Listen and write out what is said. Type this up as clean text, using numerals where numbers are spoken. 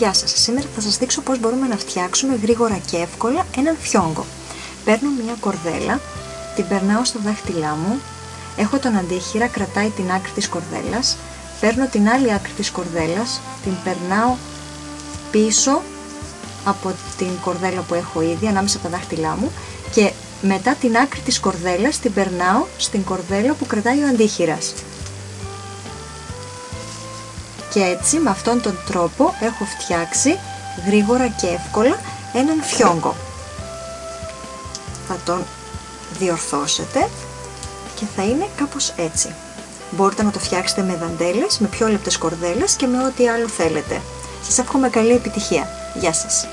Γεια σας, σήμερα θα σας δείξω πώς μπορούμε να φτιάξουμε γρήγορα και εύκολα έναν φιόγκο. Παίρνω μια κορδέλα, την περνάω στα δάχτυλά μου, έχω τον αντίχειρα, κρατάει την άκρη της κορδέλας, παίρνω την άλλη άκρη της κορδέλας, την περνάω πίσω από την κορδέλα που έχω ήδη, ανάμεσα από τα δάχτυλά μου, και μετά την άκρη της κορδέλας την περνάω στην κορδέλα που κρατάει ο αντίχειρας. Και έτσι, με αυτόν τον τρόπο, έχω φτιάξει γρήγορα και εύκολα έναν φιόγκο. Θα τον διορθώσετε και θα είναι κάπως έτσι. Μπορείτε να το φτιάξετε με δαντέλες, με πιο λεπτές κορδέλες και με ό,τι άλλο θέλετε. Σας εύχομαι καλή επιτυχία. Γεια σας!